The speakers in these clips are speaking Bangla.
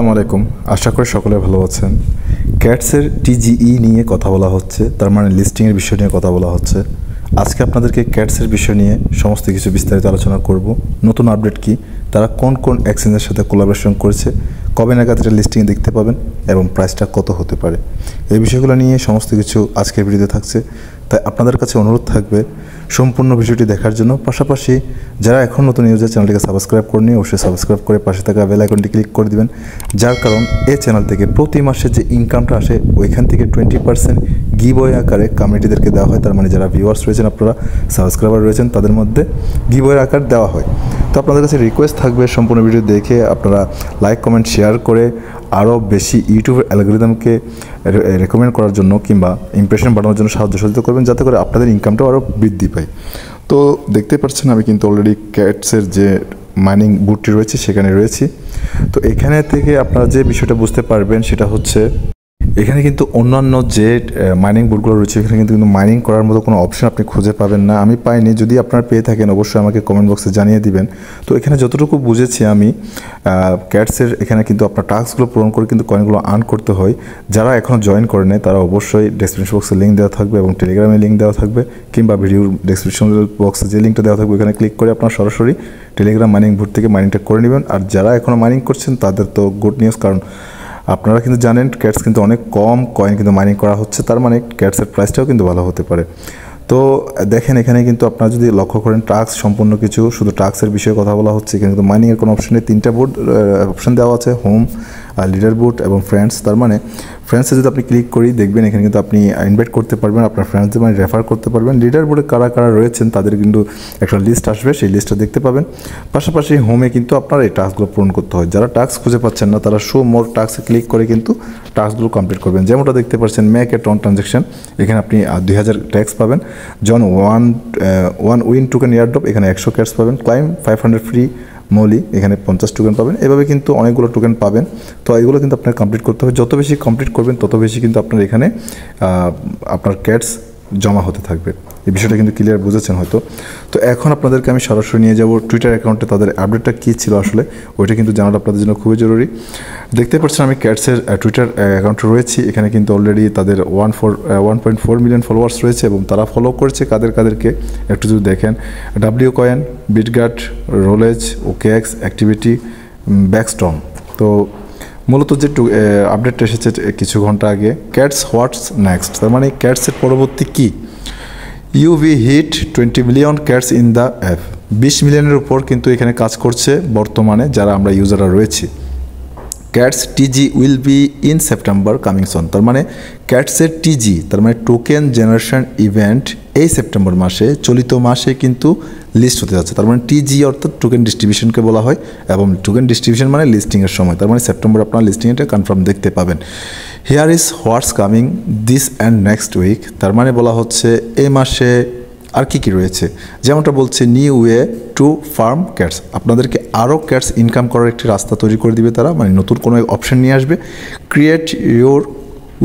আসসালামু আলাইকুম। আশা করি সকলে ভালো আছেন। ক্যাটসের টিজিই নিয়ে কথা বলা হচ্ছে, তার মানে লিস্টিংয়ের বিষয় নিয়ে কথা বলা হচ্ছে। আজকে আপনাদেরকে ক্যাটসের বিষয় নিয়ে সমস্ত কিছু বিস্তারিত আলোচনা করব। নতুন আপডেট কি, তারা কোন কোন এক্সচেঞ্জের সাথে কোলাবোরেশন করেছে, কবে নাগাদ এটা লিস্টিং দেখতে পাবেন এবং প্রাইসটা কত হতে পারে, এই বিষয়গুলো নিয়ে সমস্ত কিছু আজকের ভিডিওতে থাকছে। তাই আপনাদের কাছে অনুরোধ থাকবে সম্পূর্ণ ভিডিওটি দেখার জন্য। পাশাপাশি যারা এখন নতুন ইউজার, চ্যানেলটিকে সাবস্ক্রাইব করেনি অবশ্যই সাবস্ক্রাইব করে পাশে থাকা বেল আইকনটি ক্লিক করে দিবেন, যার কারণ এই চ্যানেল থেকে প্রতি মাসে যে ইনকামটা আসে ওইখান থেকে 20% গিভওয়ে আকারে কমিউনিটিদেরকে দেওয়া হয়। তার মানে যারা ভিউয়ার্স রয়েছেন, আপনারা সাবস্ক্রাইবার রয়েছেন, তাদের মধ্যে গিভওয়ের আকার দেওয়া হয়। তো আপনাদের কাছে রিকোয়েস্ট থাকবে সম্পূর্ণ ভিডিও দেখে আপনারা লাইক, কমেন্ট, শেয়ার করে আরও বেশি ইউটিউবের অ্যালগরিদমকে রেকমেন্ড করার জন্য কিংবা ইমপ্রেশন বাড়ানোর জন্য সাহায্য সহযোগিতা করবেন, যাতে করে আপনাদের ইনকামটাও আরও বৃদ্ধি পায়। তো দেখতে পাচ্ছেন আমি কিন্তু অলরেডি ক্যাটসের যে মাইনিং বুটটি রয়েছে সেখানে রয়েছি। তো এখানে থেকে আপনারা যে বিষয়টা বুঝতে পারবেন সেটা হচ্ছে এখানে কিন্তু অন্যান্য যে মাইনিং বুটগুলো রয়েছে এখানে কিন্তু মাইনিং করার মতো কোনো অপশন আপনি খুঁজে পাবেন না। আমি পাইনি, যদি আপনারা পেয়ে থাকেন অবশ্যই আমাকে কমেন্ট বক্সে জানিয়ে দিবেন। তো এখানে যতটুকু বুঝেছি আমি, ক্যাটসের এখানে কিন্তু আপনার টাস্কগুলো পূরণ করে কিন্তু কয়েনগুলো আর্ন করতে হয়। যারা এখনও জয়েন করে নেয় তারা অবশ্যই ডেসক্রিপশন বক্সে লিঙ্ক দেওয়া থাকবে এবং টেলিগ্রামে লিঙ্ক দেওয়া থাকবে, কিংবা ভিডিওর ডেসক্রিপশন বক্সে যে লিঙ্কটা দেওয়া থাকবে ওখানে ক্লিক করে আপনারা সরাসরি টেলিগ্রাম মাইনিং বুট থেকে মাইনিংটা করে নেবেন। আর যারা এখনও মাইনিং করছেন তাদের তো গুড নিউজ, কারণ আপনারা কিন্তু জানেন ক্যাটস কিন্তু অনেক কম কয়েন কিন্তু মাইনিং করা হচ্ছে, তার মানে ক্যাটসের প্রাইসটাও কিন্তু ভালো হতে পারে। তো দেখেন এখানে কিন্তু আপনারা যদি লক্ষ্য করেন টাস্ক সম্পূর্ণ কিছু, শুধু টাস্কের বিষয়ে কথা বলা হচ্ছে। এখানে কিন্তু মাইনিংয়ের কোনো অপশনে 3টা বোর্ড অপশন দেওয়া আছে, হোম, লিডার বোর্ড এবং ফ্রেন্ডস। তার মানে ফ্রেন্ডসে যদি আপনি ক্লিক করি দেখবেন এখানে কিন্তু আপনি ইনভাইট করতে পারবেন, আপনার ফ্রেন্ডসদের মানে রেফার করতে পারবেন। লিডার বোর্ডে কারা কারা রয়েছেন তাদের কিন্তু একটা লিস্ট আসবে, সেই লিস্টটা দেখতে পাবেন। পাশাপাশি হোমে কিন্তু আপনার এই টাস্কগুলো পূরণ করতে হয়। যারা টাস্ক খুঁজে পাচ্ছেন না তারা শো মোর টাস্কে ক্লিক করে কিন্তু টাস্কগুলো কমপ্লিট করবেন। যেমনটা দেখতে পাচ্ছেন মেক এ টন ট্রানজ্যাকশন, এখানে আপনি 2000 ট্যাক্স পাবেন। জন ওয়ান উইন টোকেন এয়ারড্রপ, এখানে 100 ক্যাটস পাবেন। ক্লাইম 500 ফ্রি মৌলি, এখানে 50 টোকেন পাবেন। এভাবে কিন্তু অনেকগুলো টোকেন পাবেন। তো এগুলো কিন্তু আপনার কমপ্লিট করতে হবে। যত বেশি কমপ্লিট করবেন তত বেশি কিন্তু আপনার এখানে আপনার ক্যাটস জমা হতে থাকবে। এই বিষয়টা কিন্তু ক্লিয়ার বুঝেছেন হয়তো। তো এখন আপনাদেরকে আমি সরাসরি নিয়ে যাব টুইটার অ্যাকাউন্টে, তাদের আপডেটটা কী ছিল আসলে ওইটা কিন্তু জানাটা আপনাদের জন্য খুবই জরুরি। দেখতে পাচ্ছেন আমি ক্যাটসের টুইটার অ্যাকাউন্টে রয়েছি। এখানে কিন্তু অলরেডি তাদের 1.4 মিলিয়ন ফলোয়ার্স রয়েছে এবং তারা ফলো করছে কাদেরকে একটু যদি দেখেন, ডাব্লিউ কয়েন, বিটগাট, রোলেজ, ওকেএক্স, অ্যাক্টিভিটি, ব্যাকস্টর্ম। তো মূলত যে আপডেটটা এসেছে কিছু ঘন্টা আগে, ক্যাটস হোয়াটস নেক্সট, তার মানে ক্যাটসের পরবর্তী কী। You've hit 20 million cats in the app, 20 মিলিয়নের উপর কিন্তু এখানে কাজ করছে বর্তমানে যারা আমরা ইউজাররা রয়েছি। Cats TG will be in September coming soon, তার মানে ক্যাটসের টিজি তার মানে টোকেন জেনারেশন ইভেন্ট এই সেপ্টেম্বর মাসে, চলিত মাসে কিন্তু লিস্ট হতে যাচ্ছে। তার মানে টিজি অর্থাৎ টোকেন ডিস্ট্রিবিউশনকে বলা হয়, এবং টোকেন ডিস্ট্রিবিউশন মানে লিস্টিংয়ের সময়। তার মানে সেপ্টেম্বর আপনারা লিস্টিংটা কনফার্ম দেখতে পাবেন। Here is what's coming this and next week, তার মানে বলা হচ্ছে এই মাসে আর কী রয়েছে। যেমনটা বলছে new way to farm cats, আপনাদেরকে আরও ক্যাটস ইনকাম করার একটি রাস্তা তৈরি করে দিবে তারা, মানে নতুন কোনো অপশন নিয়ে আসবে। Create your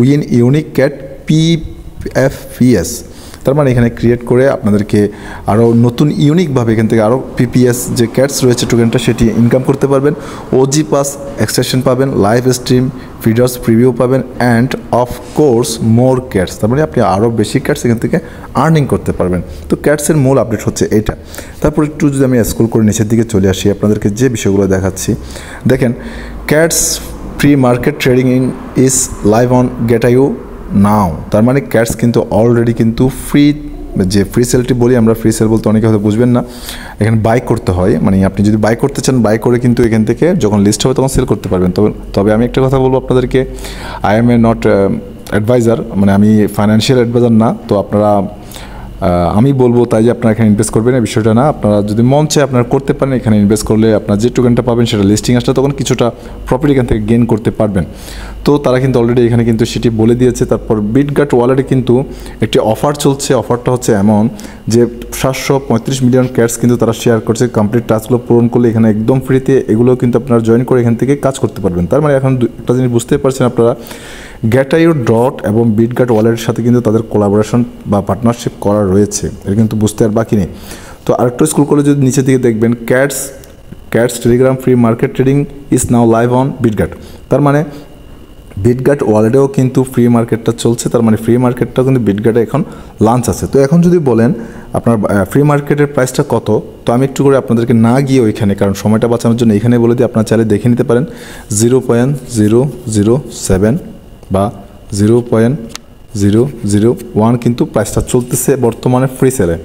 win unique cat PFPS, তার মানে এখানে ক্রিয়েট করে আপনাদেরকে আরও নতুন ইউনিকভাবে এখান থেকে আরও PPS যে ক্যাটস রয়েছে টোকেনটা সেটি ইনকাম করতে পারবেন। OG পাস এক্সটেনশন পাবেন, লাইভ স্ট্রিম ভিডিওস প্রিভিউ পাবেন, অ্যান্ড অফকোর্স মোর ক্যাটস, তার মানে আপনি আরও বেশি ক্যাটস এখান থেকে আর্নিং করতে পারবেন। তো ক্যাটসের মূল আপডেট হচ্ছে এটা। তারপর একটু যদি আমি স্ক্রল করে নিচের দিকে চলে আসি, আপনাদেরকে যে বিষয়গুলো দেখাচ্ছি দেখেন। Cats pre market trading is live on Gate io now, তার মানে ক্যাটস কিন্তু অলরেডি কিন্তু ফ্রি, যে ফ্রি সেলটি বলি আমরা, ফ্রি সেল বলতে অনেকে হয়তো বুঝবেন না, এখানে বাই করতে হয়। মানে আপনি যদি বাই করতে চান বাই করে কিন্তু এখান থেকে যখন লিস্ট হবে তখন সেল করতে পারবেন। তবে আমি একটা কথা বলবো আপনাদেরকে, I am a not adviser, মানে আমি ফাইন্যান্সিয়াল অ্যাডভাইজার না। তো আপনারা আমি বলবো তাই যে আপনারা এখানে ইনভেস্ট করবেন এই বিষয়টা না, আপনারা যদি মন চায় আপনারা করতে পারেন। এখানে ইনভেস্ট করলে আপনার যে টোকেনটা পাবেন সেটা লিস্টিং আসলে তখন কিছুটা প্রফিট এখান থেকে গেইন করতে পারবেন। তো তারা কিন্তু অলরেডি এখানে কিন্তু সেটি বলে দিয়েছে। তারপর বিটগাট ওয়ালেটে কিন্তু একটি অফার চলছে। অফারটা হচ্ছে এমন যে 735 মিলিয়ন ক্যাটস কিন্তু তারা শেয়ার করছে। কমপ্লিট টাস্কগুলো পূরণ করলে এখানে একদম ফ্রিতে এগুলো কিন্তু আপনারা জয়েন করে এখান থেকে কাজ করতে পারবেন। তার মানে এখন একটা জিনিস বুঝতে পারছেন আপনারা, গেটাইউ ডট এবং বিটগাট ওয়ালেটের সাথে কিন্তু তাদের কোলাবোরেশন বা পার্টনারশিপ করা রয়েছে, এটা কিন্তু বুঝতে আর বাকি নেই। তো আরেকটু স্ক্রল করে যদি নিচের দিকে দেখবেন, cats cats Telegram free market trading is now live on Bitget. তার মানে বিটগাট ওয়ালেটেও কিন্তু ফ্রি মার্কেটটা চলছে, তার মানে ফ্রি মার্কেটটাও কিন্তু বিটগাটে এখন লাঞ্চ আছে। তো এখন যদি বলেন আপনার ফ্রি মার্কেটের প্রাইসটা কত, তো আমি একটু করে আপনাদেরকে না গিয়ে ওইখানে, কারণ সময়টা বাঁচানোর জন্য এখানে বলে দিই, আপনারা চাইলে দেখে নিতে পারেন 0.007 বা 0.001 কিন্তু প্রাইসটা চলতেছে বর্তমানে ফ্রি সেলে।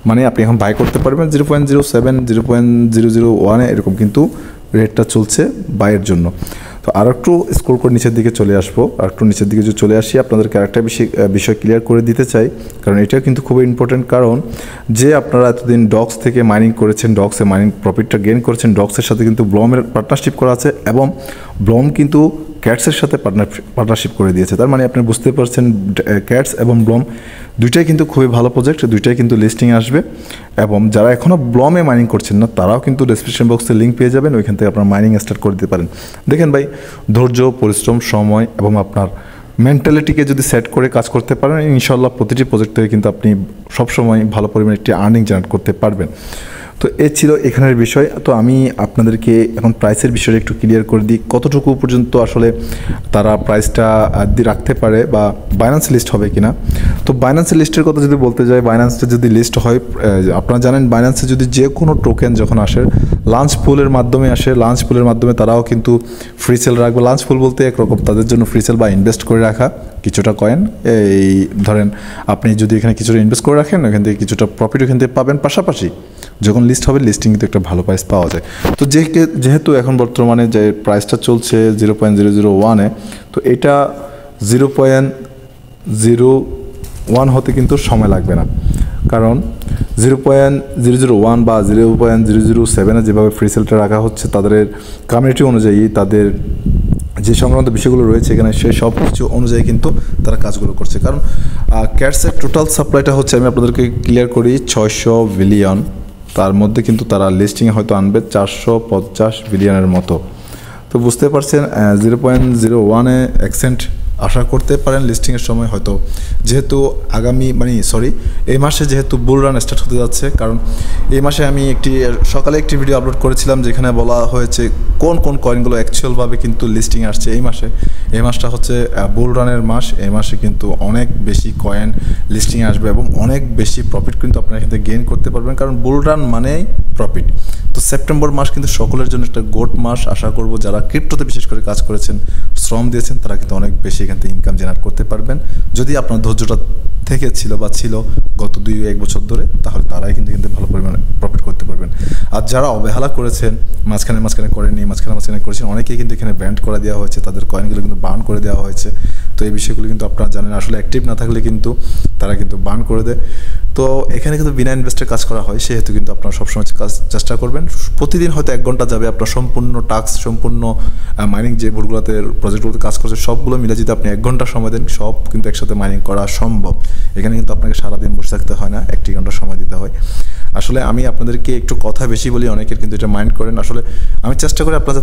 মানে আপনি এখন বাই করতে পারবেন 0.07, 0.001 এরকম কিন্তু রেটটা চলছে বাইয়ের জন্য। তো আর একটু স্ক্রল করে নিচের দিকে চলে আসবো, আর একটু নিচের দিকে যদি চলে আসি আপনাদেরকে আরেকটা বিষয় ক্লিয়ার করে দিতে চাই, কারণ এটা কিন্তু খুবই ইম্পর্টেন্ট। কারণ যে আপনারা এতদিন ডক্স থেকে মাইনিং করেছেন, ডক্সে মাইনিং প্রফিটটা গেইন করেছেন, ডক্সের সাথে কিন্তু ব্লমের পার্টনারশিপ করা আছে এবং ব্লম কিন্তু ক্যাটসের সাথে পার্টনারশিপ করে দিয়েছে। তার মানে আপনি বুঝতে পারছেন ক্যাটস এবং ব্লম দুইটাই কিন্তু খুবই ভালো প্রজেক্ট, দুইটাই কিন্তু লিস্টিং আসবে। এবং যারা এখনও ব্লমে মাইনিং করছেন না তারাও কিন্তু ডেসক্রিপশন বক্সে লিঙ্ক পেয়ে যাবেন, ওইখান থেকে আপনার মাইনিং স্টার্ট করে দিতে পারেন। দেখেন ভাই, ধৈর্য, পরিশ্রম, সময় এবং আপনার মেন্টালিটিকে যদি সেট করে কাজ করতে পারেন, ইনশাল্লাহ প্রতিটি প্রজেক্ট থেকে কিন্তু আপনি সবসময় ভালো পরিমাণে একটি আর্নিং জেনারেট করতে পারবেন। তো এ ছিল এখানের বিষয়। তো আমি আপনাদেরকে এখন প্রাইসের বিষয়টা একটু ক্লিয়ার করে দিই, কতটুকু পর্যন্ত আসলে তারা প্রাইসটা রাখতে পারে বা বাইন্যান্স লিস্ট হবে কিনা। তো বাইন্যান্স লিস্টের কথা যদি বলতে যাই, বাইন্যান্সটা যদি লিস্ট হয়, আপনারা জানেন বাইন্যান্সে যদি যে কোনো টোকেন যখন আসে লাঞ্চ পুলের মাধ্যমে আসে, লাঞ্চ পুলের মাধ্যমে তারাও কিন্তু ফ্রি সেল রাখবে। লাঞ্চ পুল বলতে একরকম তাদের জন্য ফ্রি সেল বা ইনভেস্ট করে রাখা কিছুটা কয়েন, এই ধরেন আপনি যদি এখানে কিছুটা ইনভেস্ট করে রাখেন, ওখান থেকে কিছুটা প্রফিট ওখান থেকে পাবেন, পাশাপাশি যখন লিস্ট হবে লিস্টিং কিন্তু একটা ভালো প্রাইস পাওয়া যায়। তো যেহেতু এখন বর্তমানে যে প্রাইসটা চলছে 0.001, তো এটা 0.01 হতে কিন্তু সময় লাগবে না, কারণ 0.001 বা 0.007 যেভাবে ফ্রি সেলটা রাখা হচ্ছে তাদের কমিউনিটি অনুযায়ী, তাদের যে সংক্রান্ত বিষয়গুলো রয়েছে এখানে সেই সব কিছু অনুযায়ী কিন্তু তারা কাজগুলো করছে। কারণ ক্যাটসের টোটাল সাপ্লাইটা হচ্ছে, আমি আপনাদেরকে ক্লিয়ার করি, 600 বিলিয়ন। তার মধ্যে কিন্তু তারা লিস্টিংয়ে হয়তো আনবে 450 বিলিয়নের মতো। তো বুঝতে পারছেন 0.01 অ্যাকসেন্ট আশা করতে পারেন লিস্টিংয়ের সময় হয়তো, যেহেতু এই মাসে যেহেতু বুল রান স্টার্ট হতে যাচ্ছে। কারণ এই মাসে আমি সকালে একটি ভিডিও আপলোড করেছিলাম যেখানে বলা হয়েছে কোন কোন কয়েনগুলো অ্যাকচুয়ালভাবে কিন্তু লিস্টিং আসছে এই মাসে। এই মাসটা হচ্ছে বুল রানের মাস, এই মাসে কিন্তু অনেক বেশি কয়েন লিস্টিং আসবে এবং অনেক বেশি প্রফিট কিন্তু আপনারা এখান থেকে গেইন করতে পারবেন, কারণ বুল রান মানেই প্রফিট। তো সেপ্টেম্বর মাস কিন্তু সকলের জন্য একটা গোট মাস। আশা করব যারা ক্রিপ্টোতে বিশেষ করে কাজ করেছেন, শ্রম দিয়েছেন, তারা কিন্তু অনেক বেশি এখান থেকে ইনকাম জেনারেট করতে পারবেন। যদি আপনার ধৈর্যটা ছিল গত 2-1 বছর ধরে, তাহলে তারাই কিন্তু ভালো পরিমাণে প্রফিট করতে পারবেন। আর যারা অবহেলা করেছেন, মাঝখানে করেননি, মাঝখানে করেছেন, অনেকেই কিন্তু এখানে ব্যান্ড করে দেওয়া হয়েছে, তাদের কয়েনগুলো কিন্তু বার্ন করে দেওয়া হয়েছে। তো এই বিষয়গুলো কিন্তু আপনারা জানেন, আসলে অ্যাক্টিভ না থাকলে কিন্তু তারা কিন্তু বার্ন করে দেয়। তো এখানে কিন্তু বিনা ইনভেস্টের কাজ করা হয়, সেহেতু কিন্তু আপনারা সবসময় চেষ্টা করবেন। প্রতিদিন হয়তো 1 ঘন্টা যাবে, আপনার সম্পূর্ণ টাস্ক, সম্পূর্ণ মাইনিং যে বোর্ডগুলোতে প্রজেক্টগুলোতে কাজ করছে সবগুলো মিলে যদি আপনি 1 ঘন্টা সময় দেন, সব কিন্তু একসাথে মাইনিং করা সম্ভব। এখানে কিন্তু আপনাকে সারাদিন বসে থাকতে হয় না, 1 ঘন্টা সময় দিতে হয়। আসলে আমি আপনাদেরকে একটু কথা বেশি বলি, অনেকের কিন্তু এটা মাইন্ড করেন। আসলে আমি চেষ্টা করি আপনারা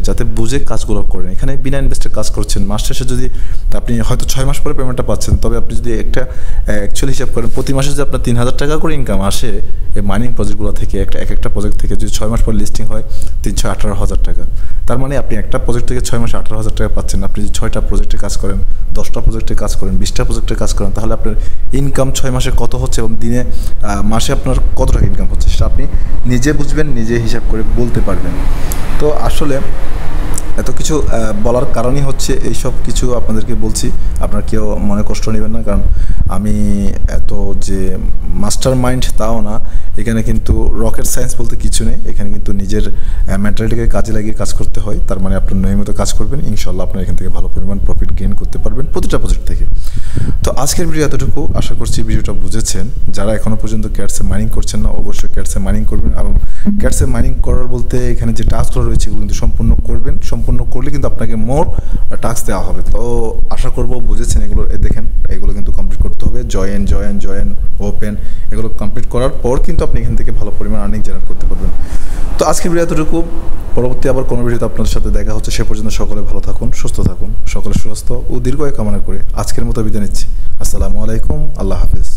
যাতে বুঝে কাজগুলো করেন। এখানে বিনা ইনভেস্টের কাজ করছেন, মাস শেষে যদি আপনি হয়তো 6 মাস পরে পেমেন্টটা পাচ্ছেন, তবে আপনি যদি একটা অ্যাকচুয়ালি হিসাব করেন, প্রতি মাসে যদি আপনার 3000 টাকা করে ইনকাম আসে এই মাইনিং প্রজেক্টগুলো থেকে, একটা প্রজেক্ট থেকে যদি 6 মাস পর লিস্টিং হয় 318,000 টাকা, তার মানে আপনি একটা প্রজেক্ট থেকে 6 মাসে 18,000 টাকা পাচ্ছেন। আপনি যদি 6টা প্রজেক্টে কাজ করেন, 10টা প্রজেক্টে কাজ করেন, 20টা প্রজেক্টে কাজ করেন, তাহলে আপনার ইনকাম 6 মাসে কত হচ্ছে এবং মাসে আপনার কত টাকা ইনকাম হচ্ছে সেটা আপনি নিজে বুঝবেন, নিজে হিসাব করে বলতে পারবেন। তো আসলে এত কিছু বলার কারণই হচ্ছে এইসব কিছু আপনাদেরকে বলছি, আপনার কেউ মনে কষ্ট নেবেন না, কারণ আমি এত যে মাস্টার মাইন্ড তাও না। এখানে কিন্তু রকেট সায়েন্স বলতে কিছু নেই, এখানে কিন্তু নিজের মেন্টালিটিকে কাজে লাগিয়ে কাজ করতে হয়। তার মানে আপনার নিয়মিত কাজ করবেন, ইনশাল্লাহ আপনার এখান থেকে ভালো পরিমাণ প্রফিট গেইন করতে পারবেন প্রতিটা প্রজেক্ট থেকে। তো আজকের ভিডিও এতটুকু, আশা করছি ভিডিওটা বুঝেছেন। যারা এখনও পর্যন্ত ক্যাটসে মাইনিং করছেন না, অবশ্যই ক্যাটসে মাইনিং করবেন, এবং ক্যাটসে মাইনিং করার বলতে এখানে যে টাস্কগুলো রয়েছে এগুলো কিন্তু সম্পূর্ণ করবেন। সম্পূর্ণ করলে কিন্তু আপনাকে মোর টাস্ক দেওয়া হবে। তো আশা করব বুঝেছেন। এগুলো দেখেন, এগুলো কিন্তু কমপ্লিট করতে হবে, জয়েন ওপেন, এগুলো কমপ্লিট করার পর কিন্তু আপনি এখান থেকে ভালো পরিমাণ আর্নিং জেনারেট করতে পারবেন। তো আজকের ভিডিও এতটুকু, পরবর্তী আবার কোনো ভিডিওতে আপনাদের সাথে দেখা হচ্ছে। সে পর্যন্ত সকলে ভালো থাকুন, সুস্থ থাকুন, সকলে সুস্থ ও দীর্ঘায়ু কামনা করে আজকের মতো বিদায় নিচ্ছি। আসসালামু আলাইকুম, আল্লাহ হাফেজ।